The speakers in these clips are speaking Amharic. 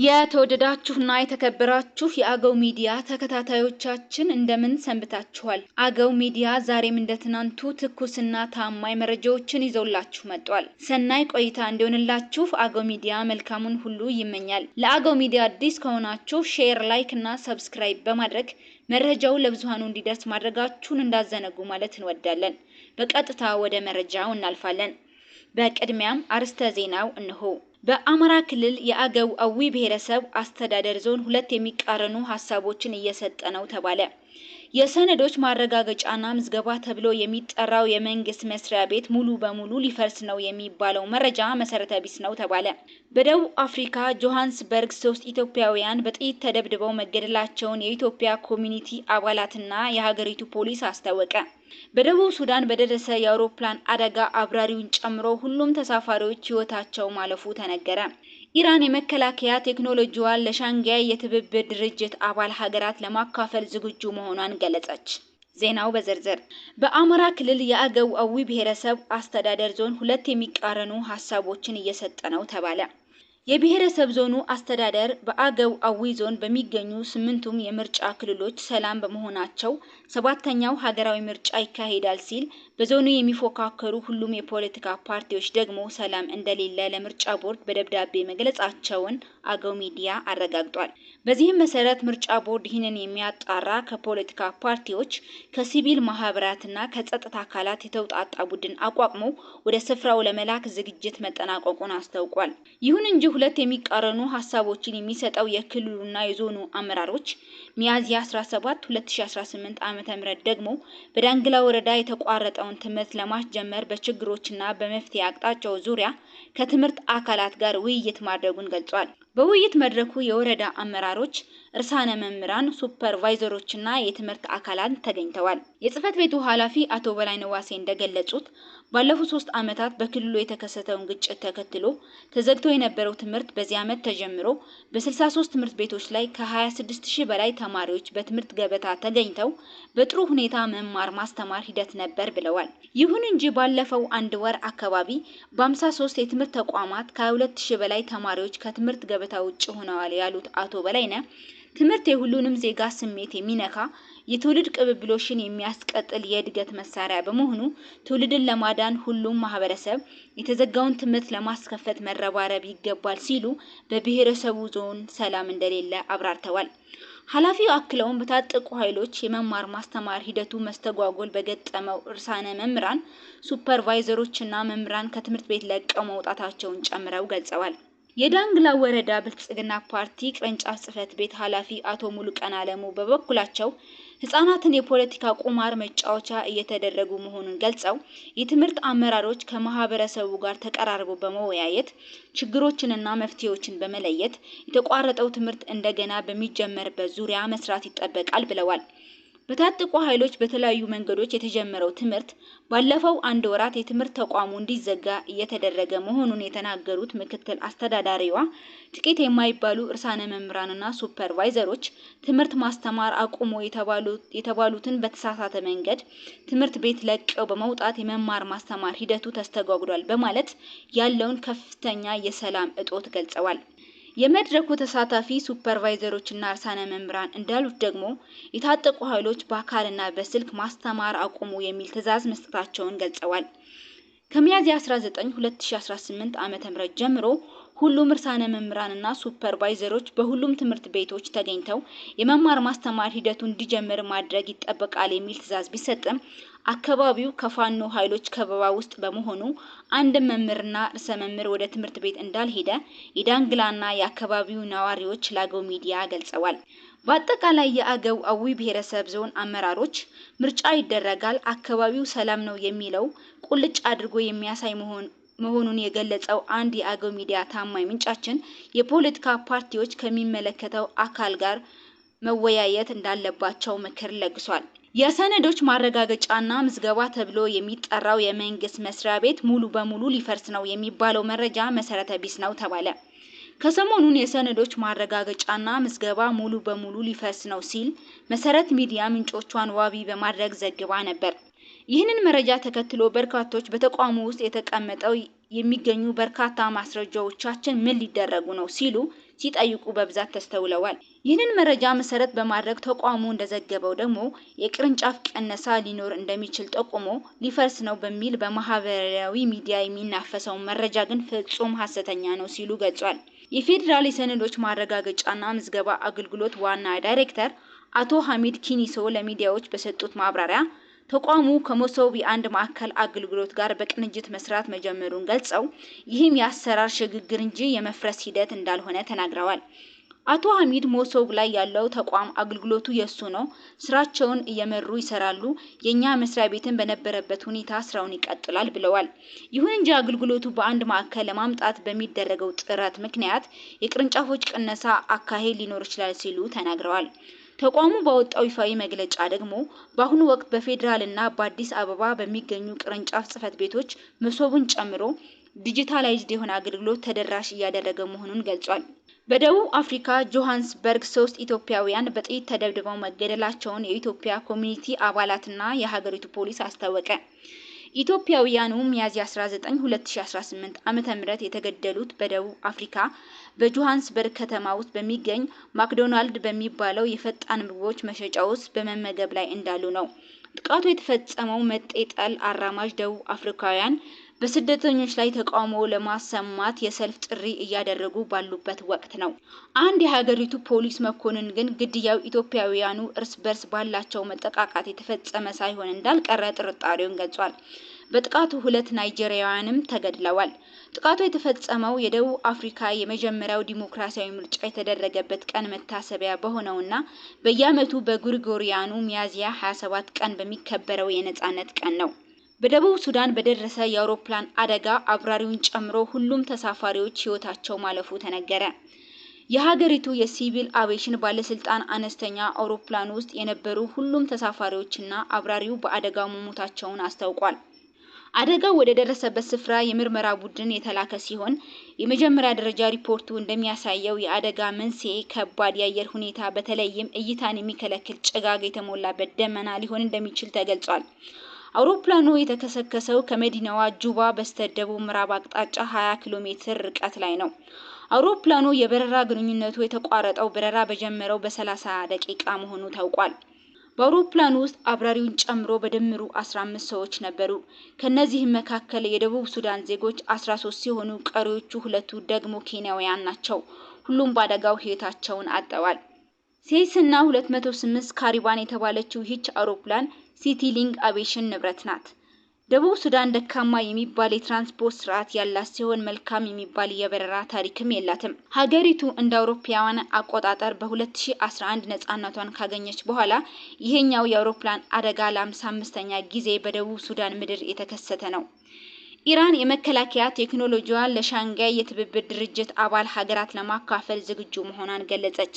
የተወደዳችሁና የተከበራችሁ የአገው ሚዲያ ተከታታዮቻችን እንደምን ሰንብታችኋል? አገው ሚዲያ ዛሬም እንደትናንቱ ትኩስና ታማኝ መረጃዎችን ይዘውላችሁ መጥቷል። ሰናይ ቆይታ እንዲሆንላችሁ አገው ሚዲያ መልካሙን ሁሉ ይመኛል። ለአገው ሚዲያ አዲስ ከሆናችሁ ሼር፣ ላይክ እና ሰብስክራይብ በማድረግ መረጃው ለብዙሃኑ እንዲደርስ ማድረጋችሁን እንዳዘነጉ ማለት እንወዳለን። በቀጥታ ወደ መረጃው እናልፋለን። በቅድሚያም አርዕስተ ዜናው እንሆ። በአማራ ክልል የአገው አዊ ብሔረሰብ አስተዳደር ዞን ሁለት የሚቃረኑ ሐሳቦችን እየሰጠ ነው ተባለ። የሰነዶች ማረጋገጫና ምዝገባ ተብሎ የሚጠራው የመንግስት መስሪያ ቤት ሙሉ በሙሉ ሊፈርስ ነው የሚባለው መረጃ መሰረተ ቢስ ነው ተባለ። በደቡብ አፍሪካ ጆሃንስበርግ 3 ኢትዮጵያውያን በጥይት ተደብድበው መገደላቸውን የኢትዮጵያ ኮሚኒቲ አባላትና የሀገሪቱ ፖሊስ አስታወቀ። በደቡብ ሱዳን በደረሰ የአውሮፕላን አደጋ አብራሪውን ጨምሮ ሁሉም ተሳፋሪዎች ሕይወታቸው ማለፉ ተነገረ። ኢራን የመከላከያ ቴክኖሎጂዋን ለሻንጋይ የትብብር ድርጅት አባል ሀገራት ለማካፈል ዝግጁ መሆኗን ገለጸች። ዜናው በዝርዝር። በአማራ ክልል የአገው አዊ ብሔረሰብ አስተዳደር ዞን ሁለት የሚቃረኑ ሐሳቦችን እየሰጠ ነው ተባለ። የብሔረሰብ ዞኑ አስተዳደር በአገው አዊ ዞን በሚገኙ 8ቱም የምርጫ ክልሎች ሰላም በመሆናቸው 7ኛው ሀገራዊ ምርጫ ይካሄዳል ሲል፣ በዞኑ የሚፎካከሩ ሁሉም የፖለቲካ ፓርቲዎች ደግሞ ሰላም እንደሌለ ለምርጫ ቦርድ በደብዳቤ መግለጻቸውን አገው ሚዲያ አረጋግጧል። በዚህም መሰረት ምርጫ ቦርድ ይህንን የሚያጣራ ከፖለቲካ ፓርቲዎች፣ ከሲቪል ማህበራትና ከጸጥታ አካላት የተውጣጣ ቡድን አቋቁሞ ወደ ስፍራው ለመላክ ዝግጅት መጠናቀቁን አስታውቋል። ይሁን እንጂ ሁለት የሚቃረኑ ሐሳቦችን የሚሰጠው የክልሉና የዞኑ አመራሮች ሚያዝያ 17 2018 ዓ.ም ደግሞ በዳንግላ ወረዳ የተቋረጠውን ትምህርት ለማስጀመር በችግሮችና በመፍትሄ አቅጣጫው ዙሪያ ከትምህርት አካላት ጋር ውይይት ማድረጉን ገልጿል። በውይይት መድረኩ የወረዳ አመራሮች፣ እርሳነ መምህራን፣ ሱፐርቫይዘሮችና የትምህርት አካላት ተገኝተዋል። የጽህፈት ቤቱ ኃላፊ አቶ በላይነህ ዋሴ እንደገለጹት ባለፉት 3 ዓመታት በክልሉ የተከሰተውን ግጭት ተከትሎ ተዘግቶ የነበረው ትምህርት በዚህ ዓመት ተጀምሮ በ63 ትምህርት ቤቶች ላይ ከ26000 በላይ ተማሪዎች በትምህርት ገበታ ተገኝተው በጥሩ ሁኔታ መማር ማስተማር ሂደት ነበር ብለዋል። ይሁን እንጂ ባለፈው አንድ ወር አካባቢ በ53 የትምህርት ተቋማት ከ22000 በላይ ተማሪዎች ከትምህርት ገበታ ውጭ ሆነዋል ያሉት አቶ በላይነህ ትምህርት የሁሉንም ዜጋ ስሜት የሚነካ የትውልድ ቅብብሎሽን የሚያስቀጥል የእድገት መሳሪያ በመሆኑ ትውልድን ለማዳን ሁሉም ማህበረሰብ የተዘጋውን ትምህርት ለማስከፈት መረባረብ ይገባል ሲሉ በብሔረሰቡ ዞን ሰላም እንደሌለ አብራርተዋል። ኃላፊው አክለውም በታጠቁ ኃይሎች የመማር ማስተማር ሂደቱ መስተጓጎል በገጠመው እርሳነ መምህራን፣ ሱፐርቫይዘሮችና መምህራን ከትምህርት ቤት ለቀው መውጣታቸውን ጨምረው ገልጸዋል። የዳንግላ ወረዳ ብልጽግና ፓርቲ ቅርንጫፍ ጽህፈት ቤት ኃላፊ አቶ ሙሉቀን አለሙ በበኩላቸው ህፃናትን የፖለቲካ ቁማር መጫወቻ እየተደረጉ መሆኑን ገልጸው የትምህርት አመራሮች ከማህበረሰቡ ጋር ተቀራርበው በመወያየት ችግሮችንና መፍትሄዎችን በመለየት የተቋረጠው ትምህርት እንደገና በሚጀመርበት ዙሪያ መስራት ይጠበቃል ብለዋል። በታጠቁ ኃይሎች በተለያዩ መንገዶች የተጀመረው ትምህርት ባለፈው አንድ ወራት የትምህርት ተቋሙ እንዲዘጋ እየተደረገ መሆኑን የተናገሩት ምክትል አስተዳዳሪዋ ጥቂት የማይባሉ እርሳነ መምህራንና ሱፐርቫይዘሮች ትምህርት ማስተማር አቁሞ የተባሉትን በተሳሳተ መንገድ ትምህርት ቤት ለቀው በመውጣት የመማር ማስተማር ሂደቱ ተስተጓጉሏል በማለት ያለውን ከፍተኛ የሰላም እጦት ገልጸዋል። የመድረኩ ተሳታፊ ሱፐርቫይዘሮችና እርሳነ መምህራን እንዳሉት ደግሞ የታጠቁ ኃይሎች በአካልና በስልክ ማስተማር አቁሙ የሚል ትዕዛዝ መስጠታቸውን ገልጸዋል። ከሚያዝያ 19 2018 ዓ.ም ጀምሮ ሁሉም እርሳነ መምህራንና ሱፐርቫይዘሮች በሁሉም ትምህርት ቤቶች ተገኝተው የመማር ማስተማር ሂደቱ እንዲጀምር ማድረግ ይጠበቃል የሚል ትዕዛዝ ቢሰጥም አካባቢው ከፋኖ ኃይሎች ከበባ ውስጥ በመሆኑ አንድ መምህርና ርዕሰ መምህር ወደ ትምህርት ቤት እንዳልሄደ የዳንግላና የአካባቢው ነዋሪዎች ለአገው ሚዲያ ገልጸዋል። በአጠቃላይ የአገው አዊ ብሔረሰብ ዞን አመራሮች ምርጫ ይደረጋል፣ አካባቢው ሰላም ነው የሚለው ቁልጭ አድርጎ የሚያሳይ መሆኑን የገለጸው አንድ የአገው ሚዲያ ታማኝ ምንጫችን የፖለቲካ ፓርቲዎች ከሚመለከተው አካል ጋር መወያየት እንዳለባቸው ምክር ለግሷል። የሰነዶች ማረጋገጫና ምዝገባ ተብሎ የሚጠራው የመንግስት መስሪያ ቤት ሙሉ በሙሉ ሊፈርስ ነው የሚባለው መረጃ መሰረተ ቢስ ነው ተባለ። ከሰሞኑን የሰነዶች ማረጋገጫና ምዝገባ ሙሉ በሙሉ ሊፈርስ ነው ሲል መሰረት ሚዲያ ምንጮቿን ዋቢ በማድረግ ዘግባ ነበር። ይህንን መረጃ ተከትሎ በርካቶች በተቋሙ ውስጥ የተቀመጠው የሚገኙ በርካታ ማስረጃዎቻችን ምን ሊደረጉ ነው ሲሉ ሲጠይቁ በብዛት ተስተውለዋል። ይህንን መረጃ መሰረት በማድረግ ተቋሙ እንደዘገበው ደግሞ የቅርንጫፍ ቅነሳ ሊኖር እንደሚችል ጠቁሞ ሊፈርስ ነው በሚል በማህበራዊ ሚዲያ የሚናፈሰው መረጃ ግን ፍጹም ሐሰተኛ ነው ሲሉ ገልጿል። የፌዴራል የሰነዶች ማረጋገጫና ምዝገባ አገልግሎት ዋና ዳይሬክተር አቶ ሐሚድ ኪኒሶ ለሚዲያዎች በሰጡት ማብራሪያ ተቋሙ ከመሶብ የአንድ ማዕከል አገልግሎት ጋር በቅንጅት መስራት መጀመሩን ገልጸው ይህም የአሰራር ሽግግር እንጂ የመፍረስ ሂደት እንዳልሆነ ተናግረዋል። አቶ ሐሚድ መሶብ ላይ ያለው ተቋም አገልግሎቱ የሱ ነው፣ ስራቸውን እየመሩ ይሰራሉ፣ የኛ መስሪያ ቤትን በነበረበት ሁኔታ ስራውን ይቀጥላል ብለዋል። ይሁን እንጂ አገልግሎቱ በአንድ ማዕከል ለማምጣት በሚደረገው ጥረት ምክንያት የቅርንጫፎች ቅነሳ አካሄድ ሊኖር ይችላል ሲሉ ተናግረዋል። ተቋሙ ባወጣው ይፋዊ መግለጫ ደግሞ በአሁኑ ወቅት በፌዴራልና በአዲስ አበባ በሚገኙ ቅርንጫፍ ጽህፈት ቤቶች መሶቡን ጨምሮ ዲጂታላይዝድ የሆነ አገልግሎት ተደራሽ እያደረገ መሆኑን ገልጿል። በደቡብ አፍሪካ ጆሃንስበርግ 3 ኢትዮጵያውያን በጥይት ተደብድበው መገደላቸውን የኢትዮጵያ ኮሚኒቲ አባላትና የሀገሪቱ ፖሊስ አስታወቀ። ኢትዮጵያውያኑ ሚያዝያ 19 2018 ዓ.ም የተገደሉት በደቡብ አፍሪካ በጆሃንስበርግ ከተማ ውስጥ በሚገኝ ማክዶናልድ በሚባለው የፈጣን ምግቦች መሸጫ ውስጥ በመመገብ ላይ እንዳሉ ነው። ጥቃቱ የተፈጸመው መጤጠል አራማጅ ደቡብ አፍሪካውያን በስደተኞች ላይ ተቃውሞ ለማሰማት የሰልፍ ጥሪ እያደረጉ ባሉበት ወቅት ነው። አንድ የሀገሪቱ ፖሊስ መኮንን ግን ግድያው ኢትዮጵያውያኑ እርስ በርስ ባላቸው መጠቃቃት የተፈጸመ ሳይሆን እንዳልቀረ ጥርጣሬውን ገልጿል። በጥቃቱ 2 ናይጄሪያውያንም ተገድለዋል። ጥቃቱ የተፈጸመው የደቡብ አፍሪካ የመጀመሪያው ዲሞክራሲያዊ ምርጫ የተደረገበት ቀን መታሰቢያ በሆነውና በየዓመቱ በግሪጎሪያኑ ሚያዝያ 27 ቀን በሚከበረው የነጻነት ቀን ነው። በደቡብ ሱዳን በደረሰ የአውሮፕላን አደጋ አብራሪውን ጨምሮ ሁሉም ተሳፋሪዎች ሕይወታቸው ማለፉ ተነገረ። የሀገሪቱ የሲቪል አቪዬሽን ባለስልጣን አነስተኛ አውሮፕላን ውስጥ የነበሩ ሁሉም ተሳፋሪዎችና አብራሪው በአደጋው መሞታቸውን አስታውቋል። አደጋው ወደ ደረሰበት ስፍራ የምርመራ ቡድን የተላከ ሲሆን የመጀመሪያ ደረጃ ሪፖርቱ እንደሚያሳየው የአደጋ መንስኤ ከባድ የአየር ሁኔታ በተለይም እይታን የሚከለክል ጭጋግ የተሞላበት ደመና ሊሆን እንደሚችል ተገልጿል። አውሮፕላኑ የተከሰከሰው ከመዲናዋ ጁባ በስተደቡብ ምዕራብ አቅጣጫ 20 ኪሎ ሜትር ርቀት ላይ ነው። አውሮፕላኑ የበረራ ግንኙነቱ የተቋረጠው በረራ በጀመረው በ30 ደቂቃ መሆኑ ታውቋል። በአውሮፕላኑ ውስጥ አብራሪውን ጨምሮ በድምሩ 15 ሰዎች ነበሩ። ከነዚህም መካከል የደቡብ ሱዳን ዜጎች 13 ሲሆኑ ቀሪዎቹ 2 ደግሞ ኬንያውያን ናቸው። ሁሉም በአደጋው ሕይወታቸውን አጥተዋል። ሴስና 208 ካሪባን የተባለችው ይህች አውሮፕላን ሲቲሊንግ አቪዬሽን ንብረት ናት። ደቡብ ሱዳን ደካማ የሚባል የትራንስፖርት ስርዓት ያላት ሲሆን መልካም የሚባል የበረራ ታሪክም የላትም። ሀገሪቱ እንደ አውሮፓውያን አቆጣጠር በ2011 ነጻነቷን ካገኘች በኋላ ይሄኛው የአውሮፕላን አደጋ ለ55ኛ ጊዜ በደቡብ ሱዳን ምድር የተከሰተ ነው። ኢራን የመከላከያ ቴክኖሎጂዋን ለሻንጋይ የትብብር ድርጅት አባል ሀገራት ለማካፈል ዝግጁ መሆኗን ገለጸች።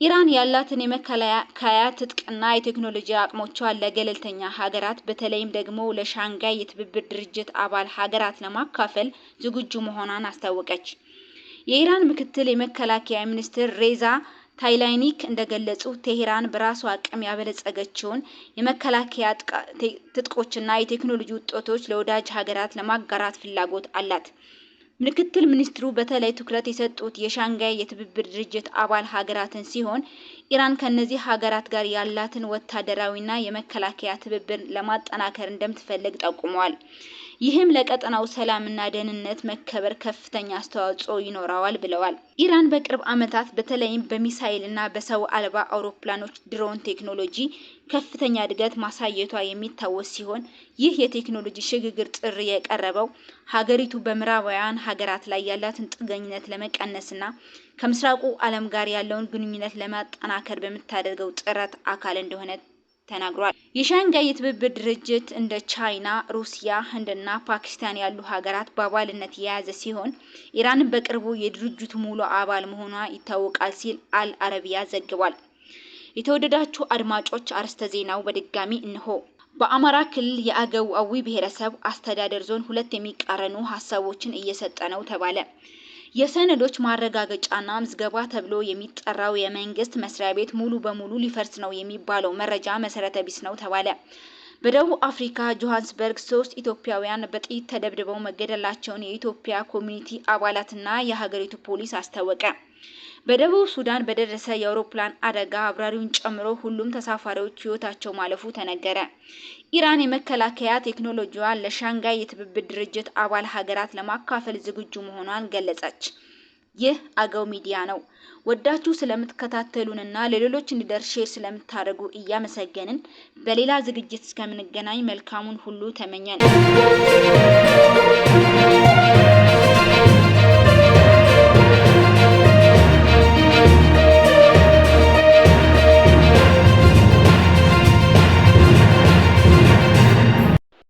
ኢራን ያላትን የመከላከያ ትጥቅና የቴክኖሎጂ አቅሞቿን ለገለልተኛ ሀገራት በተለይም ደግሞ ለሻንጋይ የትብብር ድርጅት አባል ሀገራት ለማካፈል ዝግጁ መሆኗን አስታወቀች። የኢራን ምክትል የመከላከያ ሚኒስትር ሬዛ ታይላኒክ እንደገለጹ ቴሄራን በራሷ አቅም ያበለጸገችውን የመከላከያ ትጥቆችና የቴክኖሎጂ ውጤቶች ለወዳጅ ሀገራት ለማጋራት ፍላጎት አላት። ምክትል ሚኒስትሩ በተለይ ትኩረት የሰጡት የሻንጋይ የትብብር ድርጅት አባል ሀገራትን ሲሆን ኢራን ከነዚህ ሀገራት ጋር ያላትን ወታደራዊና የመከላከያ ትብብር ለማጠናከር እንደምትፈልግ ጠቁመዋል። ይህም ለቀጠናው ሰላምና ደህንነት መከበር ከፍተኛ አስተዋጽኦ ይኖረዋል ብለዋል። ኢራን በቅርብ ዓመታት በተለይም በሚሳኤልና በሰው አልባ አውሮፕላኖች ድሮን ቴክኖሎጂ ከፍተኛ እድገት ማሳየቷ የሚታወስ ሲሆን ይህ የቴክኖሎጂ ሽግግር ጥሪ የቀረበው ሀገሪቱ በምዕራባውያን ሀገራት ላይ ያላትን ጥገኝነት ለመቀነስና ከምስራቁ ዓለም ጋር ያለውን ግንኙነት ለማጠናከር በምታደርገው ጥረት አካል እንደሆነ ተናግሯል። የሻንጋይ የትብብር ድርጅት እንደ ቻይና፣ ሩሲያ፣ ህንድና ፓኪስታን ያሉ ሀገራት በአባልነት የያዘ ሲሆን ኢራን በቅርቡ የድርጅቱ ሙሉ አባል መሆኗ ይታወቃል ሲል አል አረቢያ ዘግቧል። የተወደዳችሁ አድማጮች አርዕስተ ዜናው በድጋሚ እንሆ። በአማራ ክልል የአገው አዊ ብሔረሰብ አስተዳደር ዞን 2 የሚቃረኑ ሐሳቦችን እየሰጠ ነው ተባለ። የሰነዶች ማረጋገጫና ምዝገባ ተብሎ የሚጠራው የመንግስት መስሪያ ቤት ሙሉ በሙሉ ሊፈርስ ነው የሚባለው መረጃ መሰረተ ቢስ ነው ተባለ። በደቡብ አፍሪካ ጆሃንስበርግ 3 ኢትዮጵያውያን በጥይት ተደብድበው መገደላቸውን የኢትዮጵያ ኮሚኒቲ አባላትና የሀገሪቱ ፖሊስ አስታወቀ። በደቡብ ሱዳን በደረሰ የአውሮፕላን አደጋ አብራሪውን ጨምሮ ሁሉም ተሳፋሪዎች ሕይወታቸው ማለፉ ተነገረ። ኢራን የመከላከያ ቴክኖሎጂዋን ለሻንጋይ የትብብር ድርጅት አባል ሀገራት ለማካፈል ዝግጁ መሆኗን ገለጸች። ይህ አገው ሚዲያ ነው። ወዳችሁ ስለምትከታተሉንና ለሌሎች እንዲደርስ ሼር ስለምታደርጉ እያመሰገንን በሌላ ዝግጅት እስከምንገናኝ መልካሙን ሁሉ ተመኘን።